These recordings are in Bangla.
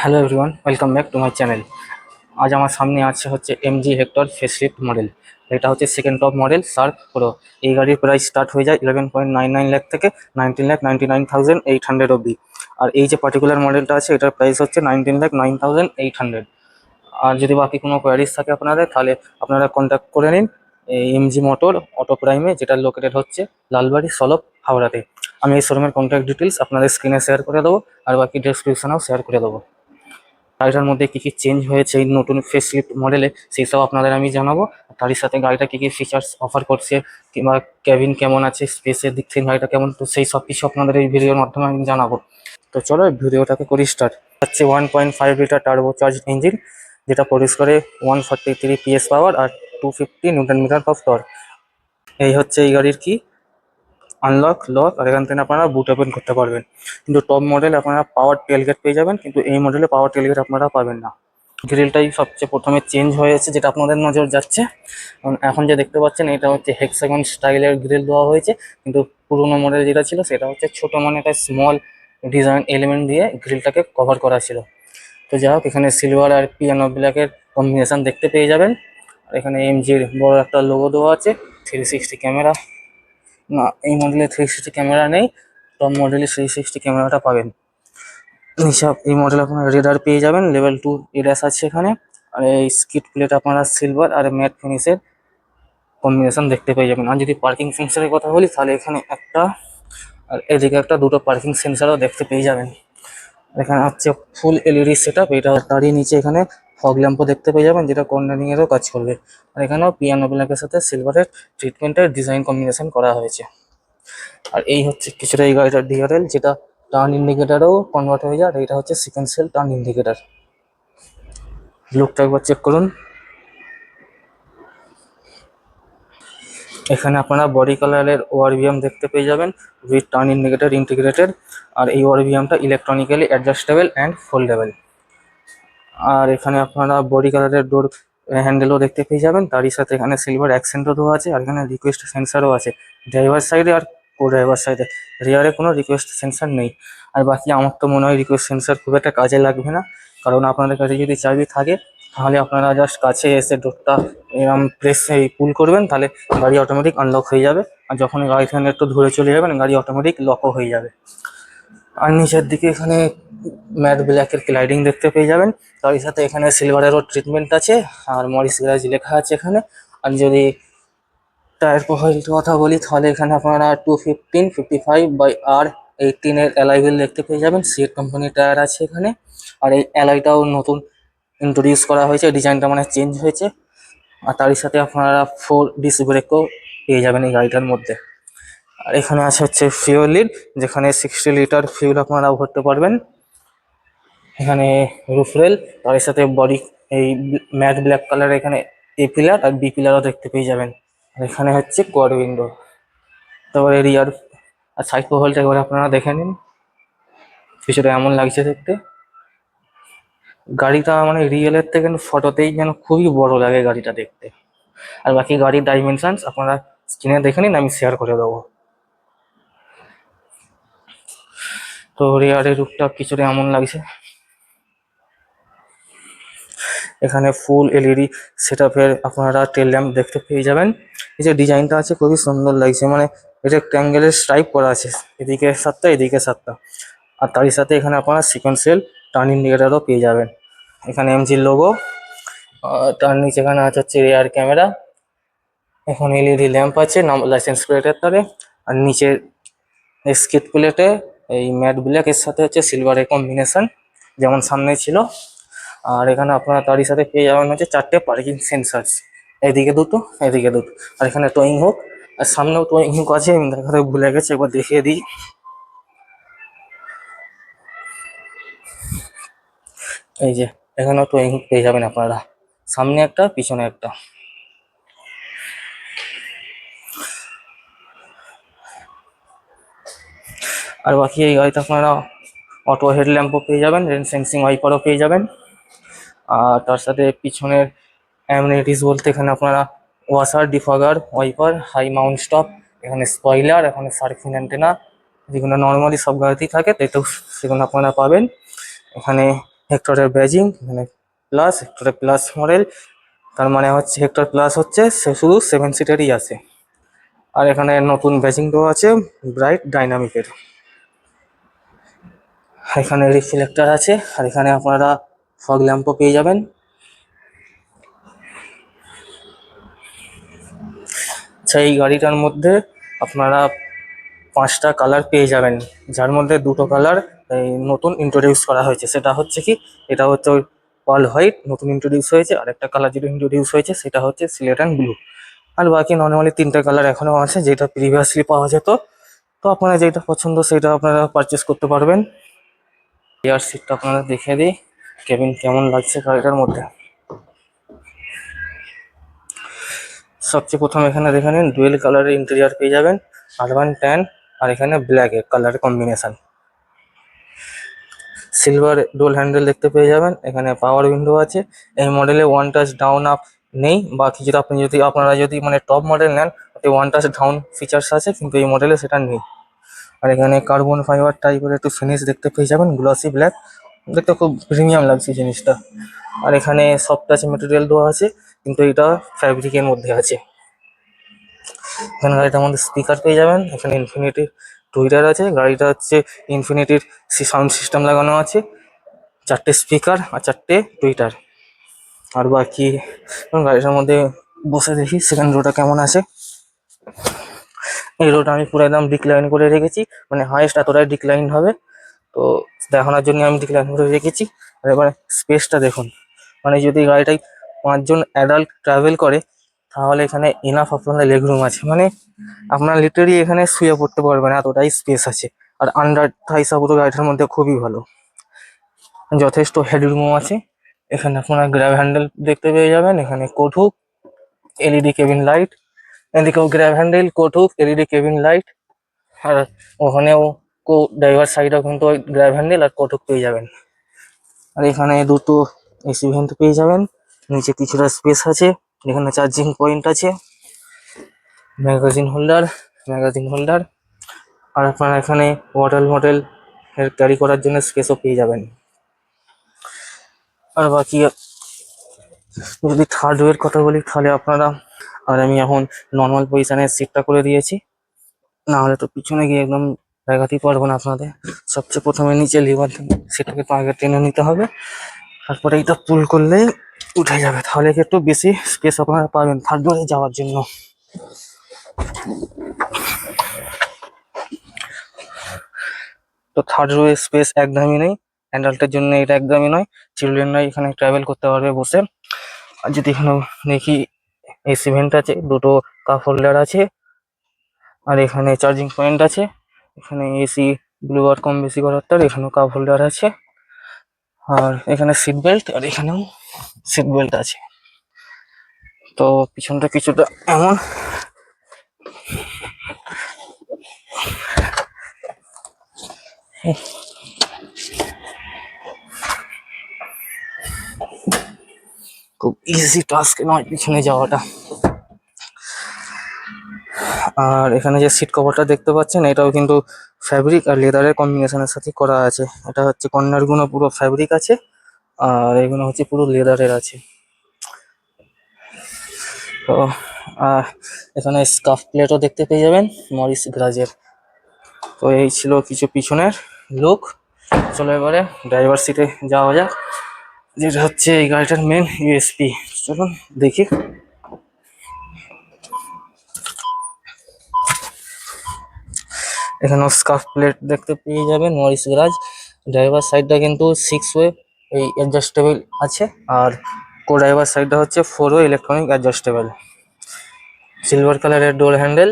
Hello everyone, welcome back to my channel. আজ আমার সামনে আছে হচ্ছে এমজি হেক্টর ফেসলিফট মডেল। এটা হচ্ছে second top model sharp pro. এই গাড়ির প্রাইস স্টার্ট হয়ে যায় 11.99 লাখ থেকে 19,99,800 অবধি। আর এই যে পার্টিকুলার মডেলটা আছে এটার প্রাইস হচ্ছে 19,09,800। আর যদি বাকি কোনো কোয়ারিজ থাকে আপনাদের, তাহলে আপনারা কন্ট্যাক্ট করে নিন এমজি মোটর অটো প্রাইমে, যেটা লোকেটেড হচ্ছে লালবাড়ি সলপ হাওড়াতে। আমি এই শোরুমের কন্ট্যাক্ট ডিটেলস আপনাদের স্ক্রিনে শেয়ার করে দেবো, আর বাকি ডেসক্রিপশনেও শেয়ার করে দেবো। গাড়িটার মধ্যে কী কী চেঞ্জ হয়েছে এই নতুন ফেসলিফট মডেলে সেই সব আপনাদের আমি জানাবো। তারই সাথে গাড়িটা কী কী ফিচার্স অফার করছে, কিংবা কেবিন কেমন আছে, স্পেসের দিক থেকে গাড়িটা কেমন, তো সেই সব কিছু আপনাদের এই ভিডিওর মাধ্যমে আমি জানাবো। তো চলো ভিডিওটাকে করি স্টার্ট। হচ্ছে 1.5 লিটার টার্বো চার্জ ইঞ্জিন, যেটা প্রডিউস করে 143 PS পাওয়ার আর 250 নিউটন মিটার অফ টর্ক। এই হচ্ছে এই গাড়ির কি আনলক লক, আর এখান থেকে আপনারা বুট ওপেন করতে পারবেন। কিন্তু টপ মডেল আপনারা পাওয়ার টেলগেট পেয়ে যাবেন, কিন্তু এই মডেলে পাওয়ার টেলগেট আপনারা পাবেন না। গ্রিলটাই সবচেয়ে প্রথমে চেঞ্জ হয়েছে, যেটা আপনাদের নজর যাচ্ছে। কারণ এখন যে দেখতে পাচ্ছেন এটা হচ্ছে হেক্সাগন স্টাইলের গ্রিল দেওয়া হয়েছে, কিন্তু পুরোনো মডেল যেটা ছিল সেটা হচ্ছে ছোটো, মানে একটা স্মল ডিজাইন এলিমেন্ট দিয়ে গ্রিলটাকে কভার করা ছিল। তো যাই হোক, এখানে সিলভার আর পিয়ানো ব্ল্যাকের কম্বিনেশন দেখতে পেয়ে যাবেন। আর এখানে এমজির বড় একটা লোগো দেওয়া আছে। 360 ক্যামেরা, না এই মডেলে 360 ক্যামেরা নেই, টপ মডেলে 360 ক্যামেরাটা পাবেন। হিসাব এই মডেল আপনারা রেডার পেয়ে যাবেন, লেভেল 2 এডাস আছে এখানে। আর এই স্কিড প্লেট আপনারা সিলভার আর ম্যাট ফিনিশের কম্বিনেশন দেখতে পেয়ে যাবেন। আর যদি পার্কিং সেন্সারের কথা বলি, তাহলে এখানে একটা আর এদিকে একটা, দুটো পার্কিং সেন্সারও দেখতে পেয়ে যাবেন। এখানে হচ্ছে ফুল এলইডি সেট আপ, এটা তারই নিচে এখানে ফগ ল্যাম্পও দেখতে পেয়ে যাবেন, যেটা কর্নারিং এরও কাজ করবে। আর এখানেও পিয়ানো ব্ল্যাকের সাথে সিলভারের ট্রিটমেন্টের ডিজাইন কম্বিনেশন করা হয়েছে। আর এই হচ্ছে কিছুটা এই গাড়িটার ডিআরএল, যেটা টার্ন ইন্ডিকেটারও কনভার্ট হয়ে যায়। আর এটা হচ্ছে সিকোয়েন্সিয়াল টার্ন ইন্ডিকেটার। লুকটা একবার চেক করুন। এখানে আপনারা বডি কালারের ওআরভিএম দেখতে পেয়ে যাবেন উইথ টার্ন ইন্ডিকেটার ইন্টিগ্রেটেড। আর এই ওআরভিএমটা ইলেকট্রনিক্যালি অ্যাডজাস্টেবল অ্যান্ড ফোল্ডেবল। আর এখানে আপনারা বডি কালারের ডোর হ্যান্ডেলও দেখতে পেয়ে যাবেন, তারই সাথে এখানে সিলভার অ্যাকসেন্টও দেওয়া আছে। আর এখানে রিকোয়েস্ট সেন্সারও আছে ড্রাইভার সাইডে আর কো ড্রাইভার সাইডে। রিয়ারে কোনো রিকোয়েস্ট সেন্সার নেই। আর বাকি আমার তো মনে হয় রিকোয়েস্ট সেন্সার খুব একটা কাজে লাগবে না, কারণ আপনাদের কাছে যদি চাবি থাকে তাহলে আপনারা জাস্ট কাছে এসে ডোরটা এরকম প্রেস পুল করবেন, তাহলে গাড়ি অটোমেটিক আনলক হয়ে যাবে। আর যখন গাড়ি থেকে একটু দূরে চলে যাবেন, গাড়ি অটোমেটিক লকও হয়ে যাবে। আর নিচের দিকে এখানে ম্যাট ব্ল্যাকের ক্লাইডিং দেখতে পেয়ে যাবেন, তার সাথে এখানে সিলভারেরও ট্রিটমেন্ট আছে। আর মরিস গ্যারাজ লেখা আছে এখানে। আর যদি টায়ার প্রোফাইলটার কথা বলি, তাহলে এখানে আপনারা 215/55/R18 অ্যালয় হুইল দেখতে পেয়ে যাবেন। সিয়েট কোম্পানির টায়ার আছে এখানে। আর এই অ্যালয়টাও নতুন ইন্ট্রোডিউস করা হয়েছে, ডিজাইনটা মানে চেঞ্জ হয়েছে। আর তারই সাথে আপনারা 4 ডিস্ক ব্রেকও পেয়ে যাবেন এই গাড়িটার মধ্যে। আর এখানে আছে হচ্ছে ফিউল লিড, যেখানে 60 লিটার ফিউল আপনারা ভরতে পারবেন। এখানে রুফ রেল, তার সাথে বডি এই ম্যাট ব্ল্যাক কালার, এখানে এ পিলার আর বি পিলারও দেখতে পেয়ে যাবেন। আর এখানে হচ্ছে কোয়াড উইন্ডো। তারপরে রিয়ার আর সাইড প্রোফাইলটা এবার আপনারা দেখে নিন, কিছুটা এমন লাগছে দেখতে। গাড়িটা মানে রিয়েলের থেকে ফটোতেই যেন খুবই বড় লাগে গাড়িটা দেখতে। আর বাকি গাড়ির ডাইমেনশনস আপনারা স্ক্রিনে দেখে নিন, আমি শেয়ার করে দেবো। তো রিয়ারের রূপটা কিছুটা এমন লাগছে। এখানে ফুল এলইডি সেট আপের আপনারা টেল ল্যাম্প দেখতে পেয়ে যাবেন। এই যে ডিজাইনটা আছে খুবই সুন্দর লাগছে, মানে এটা ট্যাঙ্গেলের স্ট্রাইপ করা আছে, এদিকে 7টা এদিকে 7টা। আর তারই সাথে এখানে আপনারা সিকোয়েন্সিয়াল টার্ন ইন্ডিকেটারও পেয়ে যাবেন। এখানে এমজির লোগো। তার নিচে এখানে আছে হচ্ছে রিয়ার ক্যামেরা। এখন এলইডি ল্যাম্প আছে লাইসেন্স প্লেটের তলে। আর নিচে স্কিড প্লেটে এই ম্যাট ব্ল্যাক এর সাথে হচ্ছে সিলভারের কম্বিনেশন, যেমন সামনে ছিল। আর এখানে আপনারা তারই সাথে পেয়ে যাবেন হচ্ছে 4টে পার্কিং সেন্সার, এদিকে দুটো এদিকে দুটো। আর এখানে টোয়িং হুক, আর সামনেও টোয়িং হুক আছে, আমি দেখাতে ভুলে গেছি, একবার দেখিয়ে দিই। এই যে এখানেও টোয়িং হুক পেয়ে যাবেন আপনারা, সামনে একটা পিছনে একটা। আর বাকি এই গাড়িতে আপনারা অটো হেডল্যাম্পও পেয়ে যাবেন, রেন সেন্সিং ওয়াইপারও পেয়ে যাবেন। আর তার সাথে পিছনের অ্যামিনিটিস বলতে এখানে আপনারা washer, defogger, wiper, high mount stop, এখানে স্পয়লার, এখানে সার্কিং অ্যান্টেনা, যেগুলো নর্মালি সব গাড়িতেই থাকে, তো এটাও সেগুলো আপনারা পাবেন। এখানে হেক্টরের ব্যাজিং মানে প্লাস, হেক্টরের প্লাস মডেল, তার মানে হচ্ছে হেক্টর প্লাস হচ্ছে সে শুধু 7 সিটারই আছে। আর এখানে নতুন ব্যাজিং দেওয়া আছে ব্রাইট ডাইনামিকের। এখানে রিফ্লেক্টর আছে, আর এখানে আপনারা ফগ ল্যাম্পও পেয়ে যাবেন। আচ্ছা, এই গাড়িটার মধ্যে আপনারা 5টা কালার পেয়ে যাবেন, যার মধ্যে 2টো কালার এই নতুন ইন্ট্রোডিউস করা হয়েছে। সেটা হচ্ছে কি, এটা হচ্ছে ওই পার্ল হোয়াইট নতুন ইন্ট্রোডিউস হয়েছে, আর একটা কালার যেটা ইন্ট্রোডিউস হয়েছে সেটা হচ্ছে সিলেট অ্যান্ড ব্লু। আর বাকি নর্মালি 3টে কালার এখনও আছে যেটা প্রিভিয়াসলি পাওয়া যেত। তো আপনারা যেটা পছন্দ সেটা আপনারা পারচেস করতে পারবেন। এয়ার সিটটা আপনারা দেখে দিই কেবিন কেমন লাগছে গাড়িটার মধ্যে। সবচেয়ে প্রথম এখানে দেখে নিন ডুয়েল কালারের ইন্টেরিয়ার পেয়ে যাবেন, আরবান ট্যান আর এখানে ব্ল্যাক এর কালার কম্বিনেশন। সিলভার ডোল হ্যান্ডেল দেখতে পেয়ে যাবেন, এখানে পাওয়ার উইন্ডো আছে। এই মডেলে ওয়ান টাচ ডাউন আপ নেই, বা কিছু আপনারা যদি মানে টপ মডেল নেন তাতে ওয়ান টাচ ডাউন ফিচার্স আছে, কিন্তু এই মডেলে সেটা নেই। আর এখানে কার্বন ফাইবার টাইপের একটু ফিনিশ দেখতে পেয়ে যাবেন, গ্লসি ব্ল্যাক, দেখতে খুব প্রিমিয়াম লাগছে জিনিসটা। আর এখানে সফট টাচ মেটেরিয়াল দেওয়া আছে, কিন্তু এটা ফ্যাব্রিকের মধ্যে আছে। এখানে গাড়িটার মধ্যে স্পিকার পেয়ে যাবেন, এখানে ইনফিনিটি টুইটার আছে, গাড়িটা হচ্ছে ইনফিনিটির সাউন্ড সিস্টেম লাগানো আছে, 4টে স্পিকার আর 4টে টুইটার। আর বাকি গাড়িটার মধ্যে বসে দেখি সেকেন্ড রোটা কেমন আছে। এই রোটা আমি পুরো একদম ডিক্লাইন করে রেখেছি, মানে হাইস্ট এতটাই ডিক্লাইন হবে, তো দেখানোর জন্য আমি ডিক্লাইন করে রেখেছি। আর এবার স্পেসটা দেখুন, মানে যদি গাড়িটাই 5জন অ্যাডাল্ট ট্রাভেল করে তাহলে এখানে ইনাফ আপনাদের লেগ রুম আছে, মানে আপনারা লিটারি এখানে শুয়ে পড়তে পারবেন, এতটাই স্পেস আছে। আর আন্ডার থাই সাপোর্টও গাড়িটার মধ্যে খুবই ভালো, যথেষ্ট হেডরুমও আছে। এখানে আপনারা গ্র্যাব হ্যান্ডেল দেখতে পেয়ে যাবেন, এখানে coat hook, LED cabin light, এদিকেও grab handle, coat hook, LED cabin light. আর ওখানেও ড্রাইভার সাইডেও কিন্তু ওই গ্র্যাব হ্যান্ডেল আর কোট হুক পেয়ে যাবেন। আর এখানে 2টো এসি ভেন্ট পেয়ে যাবেন, নিচে কিছুটা স্পেস আছে, এখানে চার্জিং পয়েন্ট আছে, ম্যাগাজিন হোল্ডার। আর আপনারা এখানে ওয়াটার মডেল এর ক্যারি করার জন্য স্পেসও পেয়ে যাবেন। আর বাকি যদি থার্ড রোয়ের কথা বলি তাহলে আপনারা, আর আমি এখন নর্মাল পজিশনে সিটটা করে দিয়েছি, না হলে তো পিছনে গিয়ে একদম দেখাতেই পারবো না আপনাদের। সবচেয়ে প্রথমে নিচে লিভার সেটাকে তো আগে টেনে নিতে হবে, তারপরে এটা পুল করলেই উঠে যাবে, তাহলে কি একটু বেশি স্পেস আপনারা পাবেন থার্ড রোয়ে যাওয়ার জন্য। তো থার্ড রোয়ে স্পেস একদমই নেই, অ্যাডাল্টের জন্য এটা একদমই নয়, চিলড্রেনরাই এখানে ট্রাভেল করতে পারবে বসে। আর যদি এখানে দেখি এসি ভেন্ট আছে, 2টো কাপ হোল্ডার আছে, আর এখানে চার্জিং পয়েন্ট আছে, এখানে এসি ব্লু আর কম বেশি করার তার, এখানেও কাপ হোল্ডার আছে, আর এখানে সিট বেল্ট, আর এখানেও সিট বেল্ট আছে। তো পিছনটা কিছুটা এমন। খুব ইজি টাস্ক নয় পিছনে যাওয়াটা। আর এখানে যে সিট কভারটা দেখতে পাচ্ছেন এটাও কিন্তু ফ্যাব্রিক আর লেদারের কম্বিনেশনের সাথে করা আছে। এটা হচ্ছে কর্নার গুলো পুরো ফ্যাব্রিক আছে, আর এগুলো হচ্ছে পুরো লেদারের আছে। তো এখানে স্কাফ প্লেটও দেখতে পেয়ে যাবেন মরিস গ্রাজের। তো এই ছিল কিছু পিছনের লুক। চলো এবারে ড্রাইভার সিটে যাওয়া যাক, যেটা হচ্ছে এই গাড়িটার মেন ইউএসপি। চলুন দেখি। এখানেও স্কাফ প্লেট দেখতে পেয়ে যাবেন মরিস গ্রাজ। ড্রাইভার সাইডটা কিন্তু 6 ওয়ে এই অ্যাডজাস্টেবল আছে, আর কো ড্রাইভার সাইডটা হচ্ছে 4 ওয়ে ইলেকট্রনিক অ্যাডজাস্টেবল। সিলভার কালারের ডোর হ্যান্ডেল,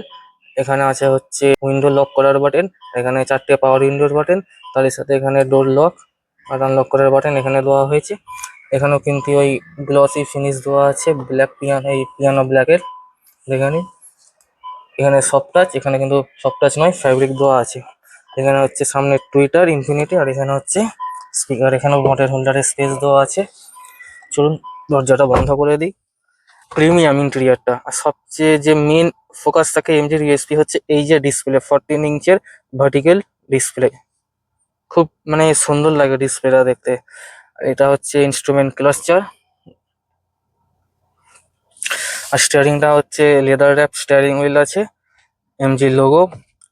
এখানে আছে হচ্ছে উইন্ডো লক করার বাটন, এখানে 4টে পাওয়ার উইন্ডোর বাটন, তার সাথে এখানে ডোর লক আর আনলক করার বাটন এখানে দেওয়া হয়েছে। এখানেও কিন্তু ওই গ্লসি ফিনিশ দেওয়া আছে ব্ল্যাক পিয়ানো ব্ল্যাকের, দেখে নিন। এখানে সফট টাচ, এখানে কিন্তু সফট টাচ নয় ফ্যাব্রিক দেওয়া আছে। এখানে হচ্ছে সামনে টুইটার ইনফিনিটি, আর এখানে হচ্ছে স্পিকার, এখানেও মোটর হোল্ডারের স্পেস দেওয়া আছে। চলুন দরজাটা বন্ধ করে দিই। প্রিমিয়াম ইন্টেরিয়ারটা, আর সবচেয়ে যে মেন ফোকাস থাকে এমজির ইউএসপি হচ্ছে এই যে ডিসপ্লে, 14 ইঞ্চের ভার্টিক্যাল ডিসপ্লে, খুব মানে সুন্দর লাগে ডিসপ্লেটা দেখতে। এটা হচ্ছে ইনস্ট্রুমেন্ট ক্লাস্টার। আর স্টিয়ারিংটা হচ্ছে লেদার র্যাপ স্টিয়ারিং হুইল আছে, এমজি লোগো।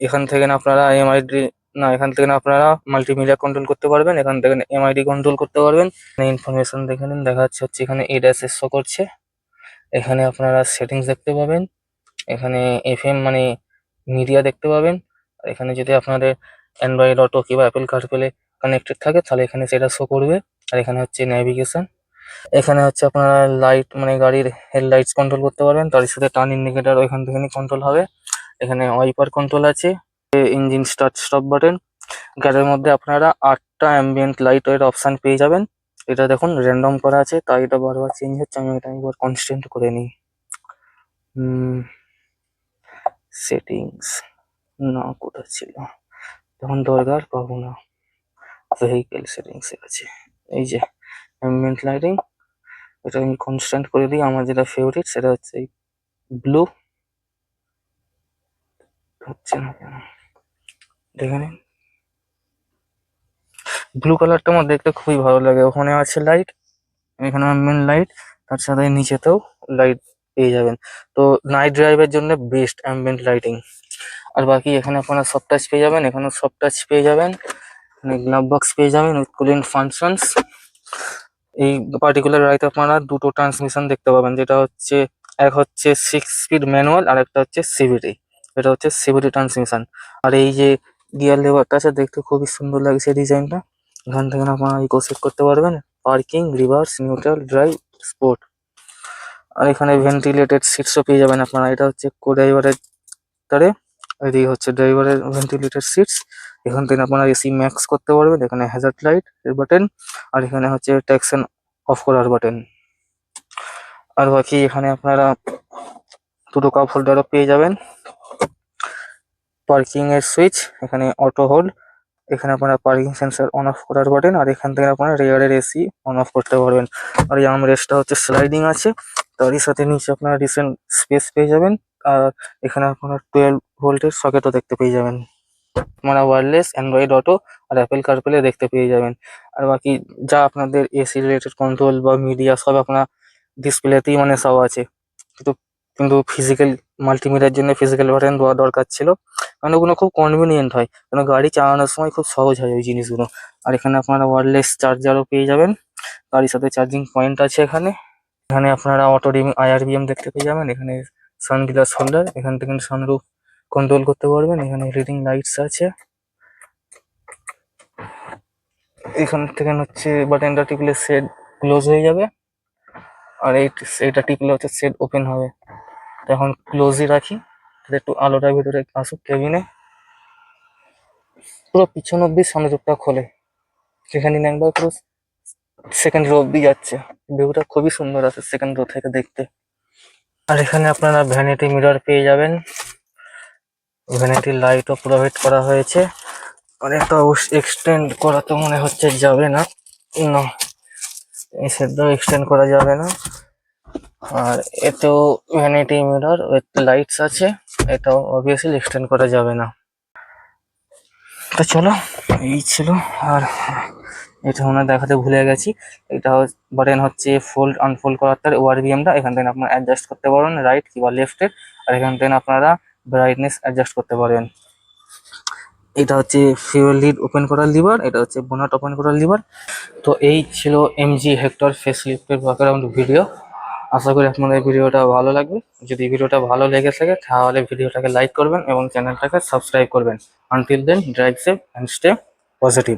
এখান থেকে না আপনারা এমআইডি, না এখান থেকে না আপনারা মাল্টিমিডিয়া কন্ট্রোল করতে পারবেন, এখান থেকে এমআইডি কন্ট্রোল করতে পারবেন। ইনফরমেশন দেখে নিন, দেখা যাচ্ছে হচ্ছে এখানে এডাসের শো করছে। এখানে আপনারা সেটিংস দেখতে পাবেন, এখানে এফএম মানে মিডিয়া দেখতে পাবেন। আর এখানে যদি আপনাদের অ্যান্ড্রয়েড অটো কিংবা অ্যাপেল কারপ্লে কানেক্টেড থাকে তাহলে এখানে সেটা শো করবে। আর এখানে হচ্ছে ন্যাভিগেশন। এখানে হচ্ছে আপনারা লাইট মানে গাড়ির হেডলাইটস কন্ট্রোল করতে পারবেন, তার সাথে টার্ন ইন্ডিকেটর ওইখান থেকে কন্ট্রোল হবে। এখানে ওয়াইপার কন্ট্রোল আছে, ইঞ্জিন স্টার্ট স্টপ বাটন। গাড়ির মধ্যে আপনারা 8টা অ্যাম্বিয়েন্ট লাইট এর অপশন পেয়ে যাবেন। এটা দেখুন র্যান্ডম করা আছে, তাই এটা বারবার চেঞ্জ হচ্ছে। আমি এটা একবার কনস্ট্যান্ট করে নিই। সেটিংস না, কোথায় ছিল, তখন দরকার পাবো না। ভেহিকেল সেটিংস এ আছে, এই যে অ্যাম্বিয়েন্ট লাইটিং। এটা আমি কনস্ট্যান্ট করে দিই। আমার যেটা ফেভারিট সেটা হচ্ছে এই ব্লু। হচ্ছে না কেন, দেখে নিন। ব্লু কালারটা আমার দেখতে খুবই ভালো লাগে। ওখানে আছে লাইট, এখানে মেন লাইট, তার সাথে নিচেতেও লাইট পেয়ে যাবেন। তো নাইট ড্রাইভের জন্য বেস্ট অ্যাম্বিয়েন্ট লাইটিং। আর বাকি এখানে আপনারা সফট টাচ পেয়ে যাবেন, এখানেও সফট টাচ পেয়ে যাবেন, এখানে গ্লাভ বক্স পেয়ে যাবেন উইথ কুলিং ফাংশনস। এই পার্টিকুলার গাড়িতে আপনারা দুটো ট্রান্সমিশন দেখতে পাবেন, যেটা হচ্ছে এক হচ্ছে 6 স্পিড ম্যানুয়াল আর একটা হচ্ছে সিভিটি। এটা হচ্ছে সিভিটি ট্রান্সমিশন। আর এই যে গিয়ার লেভারটা আছে দেখতে খুবই সুন্দর লাগছে ডিজাইনটা। এখান থেকে আপনারা ইকো সেট করতে পারবেন, parking, reverse, neutral, drive, sport. আর এখানে ভেন্টিলেটেড সিটসও পেয়ে যাবেন আপনারা। এটা হচ্ছে কো ড্রাইভারের তারে, এদিকে হচ্ছে ড্রাইভারের ভেন্টিলেটেড সিটস। এখান থেকে আপনারা এসি ম্যাক্স করতে পারবেন। এখানে হ্যাজার্ড লাইট এর বাটন, আর এখানে হচ্ছে ট্যাক্সন অফ করার বাটন। আর বাকি এখানে আপনারা দুটো কাপ হোল্ডারও পেয়ে যাবেন, পার্কিং এর সুইচ, এখানে অটো হোল্ড, এখানে আপনারা পার্কিং সেন্সর অন অফ করার বাটন। আর এখান থেকে আপনারা রেয়ারের এসি অন অফ করতে পারবেন। আর এই আর্মরেস্টটা হচ্ছে স্লাইডিং আছে, তারই সাথে নিচে আপনারা রিসেন্ট স্পেস পেয়ে যাবেন। আর এখানে আপনারা 12 ভোল্টের সকেটও দেখতে পেয়ে যাবেন। আপনারা ওয়্যারলেস, অ্যান্ড্রয়েড অটো আর অ্যাপেল কারপ্লে দেখতে পেয়ে যাবেন। আর বাকি যা আপনাদের এসি রিলেটেড কন্ট্রোল বা মিডিয়া সব আপনার ডিসপ্লেতেই মানে সব আছে। কিন্তু কিন্তু ফিজিক্যাল মাল্টিমিডিয়ার জন্য ফিজিক্যাল বাটন দেওয়া দরকার ছিল, কারণ ওগুলো খুব কনভিনিয়েন্ট হয়, কারণ গাড়ি চালানোর সময় খুব সহজ হয় ওই জিনিসগুলো। আর এখানে আপনারা ওয়্যারলেস চার্জারও পেয়ে যাবেন, তারই সাথে চার্জিং পয়েন্ট আছে এখানে। এখানে আপনারা অটো ডিম আইআরবিএম দেখতে পেয়ে যাবেন, এখানে সানগ্লাস হোল্ডার, এখান থেকে সানরুফ কন্ট্রোল করতে পারবেন। এখানে রিডিং লাইটস আছে, এখান থেকে হচ্ছে বাটনটা টিপলে শেড ক্লোজ হয়ে যাবে, আর এইটা টিপলে হচ্ছে শেড ওপেন হবে। তো এখন ক্লোজই রাখি, তাহলে একটু আলোটা ভিতরে আসুক কেবিনে। পুরো পিছন অব্দি সানরুফটা খোলে, সেখানে একবার পুরো সেকেন্ড রো অব্দি যাচ্ছে। ভিউটা খুবই সুন্দর আছে সেকেন্ড রো থেকে দেখতে। আর এখানে আপনারা ভ্যানিটি মিরর পেয়ে যাবেন, ভ্যানিটি লাইটও প্রোভাইড করা হয়েছে। অনেকটা এক্সটেন্ড করা তো মনে হচ্ছে যাবে না, না এই সেটটাও এক্সটেন্ড করা যাবে না। আর এতেও ভ্যানিটি মিরর উইথ লাইটস আছে, এটাও অবভিয়াসলি এক্সটেন্ড করা যাবে না। তো চলো, এই ছিল। আর এটা আমরা দেখাতে ভুলে গেছি, এটা বাটন হচ্ছে ফোল্ড আনফোল্ড করার তার ওআরভিএমটা। এখান থেকে আপনারা অ্যাডজাস্ট করতে পারবেন রাইট কিংবা লেফটের। আর এখান থেকে আপনারা ব্রাইটনেস অ্যাডজাস্ট করতে পারবেন। এটা হচ্ছে ফিউয়েল লিড ওপেন করার লিভার, এটা হচ্ছে বোনাট ওপেন করার লিভার। তো এই ছিল এমজি হেক্টর ফেসলিফটের ওয়ার্কআরাউন্ড ভিডিও। আশা করি আপনাদের ভিডিওটা ভালো লাগবে। যদি ভিডিওটা ভালো লেগে থাকে তাহলে ভিডিওটাকে লাইক করবেন এবং চ্যানেলটাকে সাবস্ক্রাইব করবেন। Until then, drive safe and stay positive.